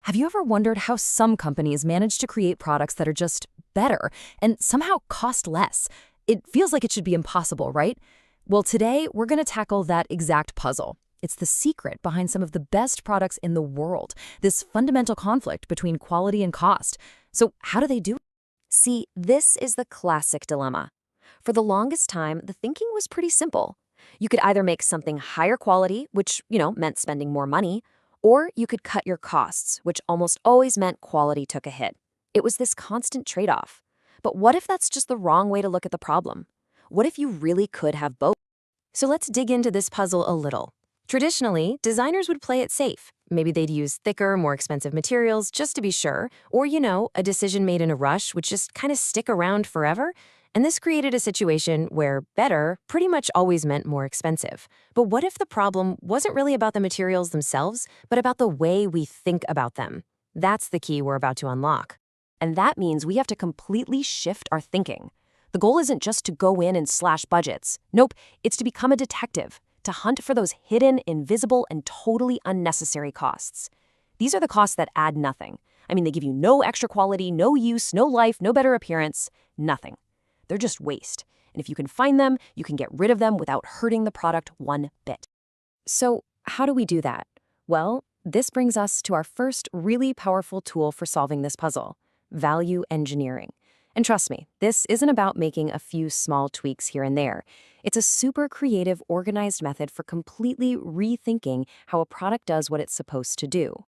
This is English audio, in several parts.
Have you ever wondered how some companies manage to create products that are just better and somehow cost less? It feels like it should be impossible, right? Well, today we're going to tackle that exact puzzle. It's the secret behind some of the best products in the world, this fundamental conflict between quality and cost. So, how do they do it? See, this is the classic dilemma. For the longest time, the thinking was pretty simple. You could either make something higher quality, which, meant spending more money, or you could cut your costs, which almost always meant quality took a hit. It was this constant trade-off. But what if that's just the wrong way to look at the problem? What if you really could have both? So let's dig into this puzzle a little. Traditionally, designers would play it safe. Maybe they'd use thicker, more expensive materials just to be sure, or, a decision made in a rush would just kind of stick around forever. And this created a situation where better pretty much always meant more expensive. But what if the problem wasn't really about the materials themselves, but about the way we think about them? That's the key we're about to unlock. And that means we have to completely shift our thinking. The goal isn't just to go in and slash budgets. Nope, it's to become a detective, to hunt for those hidden, invisible, and totally unnecessary costs. These are the costs that add nothing. They give you no extra quality, no use, no life, no better appearance, nothing. They're just waste. And if you can find them, you can get rid of them without hurting the product one bit. So how do we do that? Well, this brings us to our first really powerful tool for solving this puzzle: value engineering. And trust me, this isn't about making a few small tweaks here and there. It's a super creative, organized method for completely rethinking how a product does what it's supposed to do.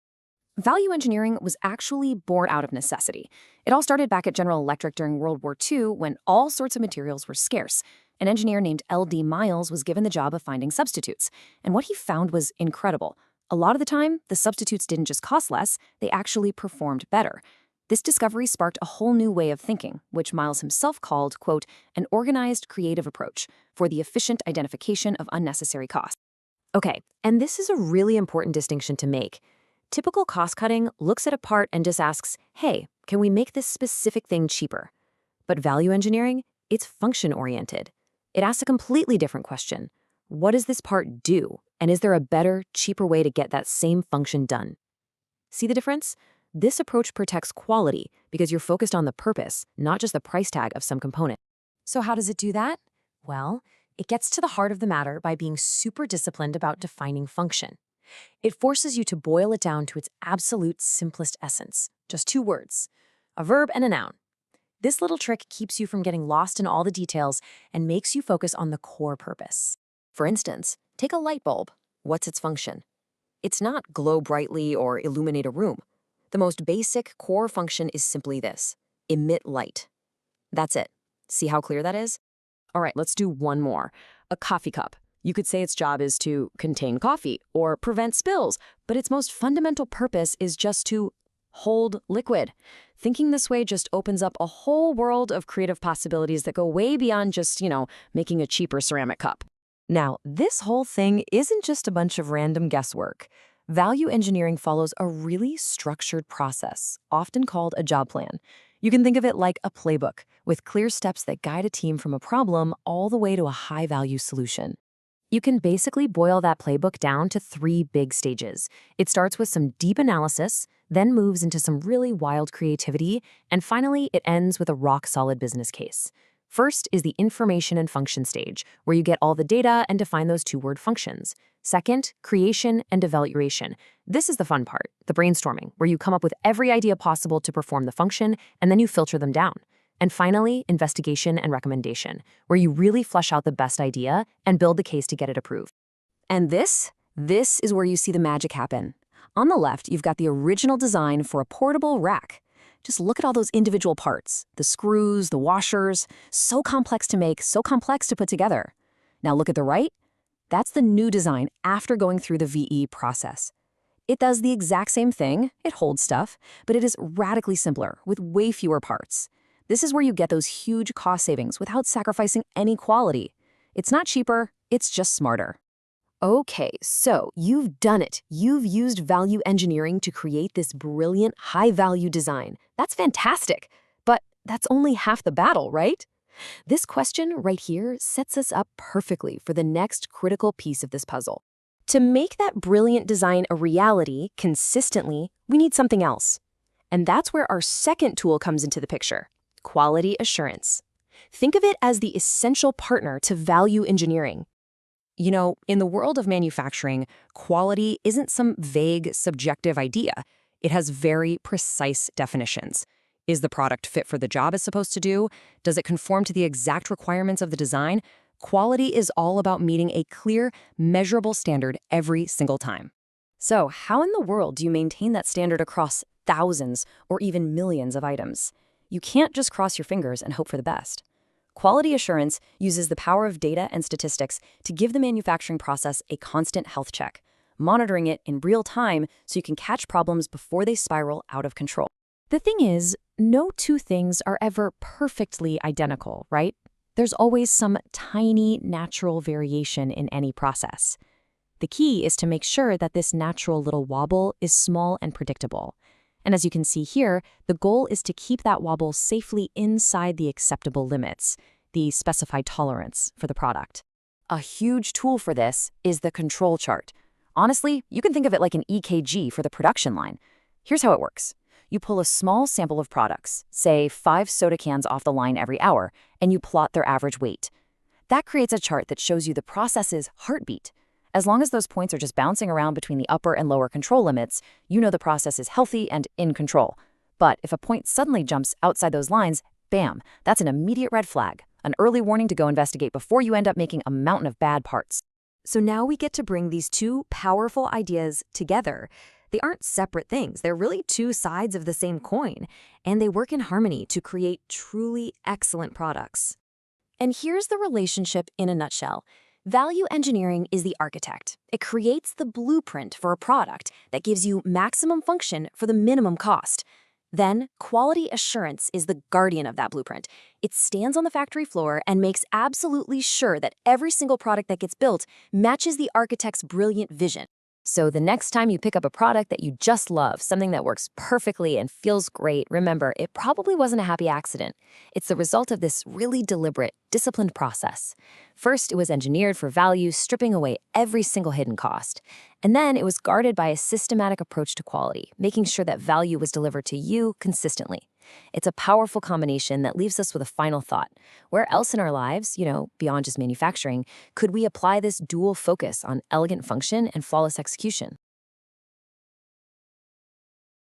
Value engineering was actually born out of necessity. It all started back at General Electric during World War II when all sorts of materials were scarce. An engineer named L.D. Miles was given the job of finding substitutes, and what he found was incredible. A lot of the time, the substitutes didn't just cost less, they actually performed better. This discovery sparked a whole new way of thinking, which Miles himself called, quote, an organized creative approach for the efficient identification of unnecessary costs. Okay, and this is a really important distinction to make. Typical cost-cutting looks at a part and just asks, hey, can we make this specific thing cheaper? But value engineering, it's function-oriented. It asks a completely different question. What does this part do? And is there a better, cheaper way to get that same function done? See the difference? This approach protects quality because you're focused on the purpose, not just the price tag of some component. So how does it do that? Well, it gets to the heart of the matter by being super disciplined about defining function. It forces you to boil it down to its absolute simplest essence. Just two words: a verb and a noun. This little trick keeps you from getting lost in all the details and makes you focus on the core purpose. For instance, take a light bulb. What's its function? It's not glow brightly or illuminate a room. The most basic core function is simply this: emit light. That's it. See how clear that is? All right, let's do one more. A coffee cup. You could say its job is to contain coffee or prevent spills, but its most fundamental purpose is just to hold liquid. Thinking this way just opens up a whole world of creative possibilities that go way beyond just, making a cheaper ceramic cup. Now, this whole thing isn't just a bunch of random guesswork. Value engineering follows a really structured process, often called a job plan. You can think of it like a playbook, with clear steps that guide a team from a problem all the way to a high-value solution. You can basically boil that playbook down to 3 big stages. It starts with some deep analysis, then moves into some really wild creativity, and finally, it ends with a rock-solid business case. First is the information and function stage, where you get all the data and define those 2-word functions. Second, creation and evaluation. This is the fun part, the brainstorming, where you come up with every idea possible to perform the function, and then you filter them down. And finally, investigation and recommendation, where you really flesh out the best idea and build the case to get it approved. And this is where you see the magic happen. On the left, you've got the original design for a portable rack. Just look at all those individual parts, the screws, the washers, so complex to make, so complex to put together. Now look at the right. That's the new design after going through the VE process. It does the exact same thing, it holds stuff, but it is radically simpler with way fewer parts. This is where you get those huge cost savings without sacrificing any quality. It's not cheaper, it's just smarter. Okay, so you've done it. You've used value engineering to create this brilliant, high-value design. That's fantastic. But that's only half the battle, right? This question right here sets us up perfectly for the next critical piece of this puzzle. To make that brilliant design a reality consistently, we need something else. And that's where our second tool comes into the picture: quality assurance. Think of it as the essential partner to value engineering. You know, in the world of manufacturing, quality isn't some vague, subjective idea. It has very precise definitions. Is the product fit for the job it's supposed to do? Does it conform to the exact requirements of the design? Quality is all about meeting a clear, measurable standard every single time. So, how in the world do you maintain that standard across thousands or even millions of items? You can't just cross your fingers and hope for the best. Quality assurance uses the power of data and statistics to give the manufacturing process a constant health check, monitoring it in real time so you can catch problems before they spiral out of control. The thing is, no two things are ever perfectly identical, right? There's always some tiny natural variation in any process. The key is to make sure that this natural little wobble is small and predictable. And as you can see here, the goal is to keep that wobble safely inside the acceptable limits, the specified tolerance for the product. A huge tool for this is the control chart. Honestly, you can think of it like an EKG for the production line. Here's how it works. You pull a small sample of products, say 5 soda cans off the line every hour, and you plot their average weight. That creates a chart that shows you the process's heartbeat. As long as those points are just bouncing around between the upper and lower control limits, you know the process is healthy and in control. But if a point suddenly jumps outside those lines, bam, that's an immediate red flag, an early warning to go investigate before you end up making a mountain of bad parts. So now we get to bring these two powerful ideas together. They aren't separate things. They're really two sides of the same coin, and they work in harmony to create truly excellent products. And here's the relationship in a nutshell. Value engineering is the architect. It creates the blueprint for a product that gives you maximum function for the minimum cost. Then, quality assurance is the guardian of that blueprint. It stands on the factory floor and makes absolutely sure that every single product that gets built matches the architect's brilliant vision. So the next time you pick up a product that you just love, something that works perfectly and feels great, remember, it probably wasn't a happy accident. It's the result of this really deliberate, disciplined process. First, it was engineered for value, stripping away every single hidden cost. And then it was guarded by a systematic approach to quality, making sure that value was delivered to you consistently. It's a powerful combination that leaves us with a final thought. Where else in our lives, beyond just manufacturing, could we apply this dual focus on elegant function and flawless execution?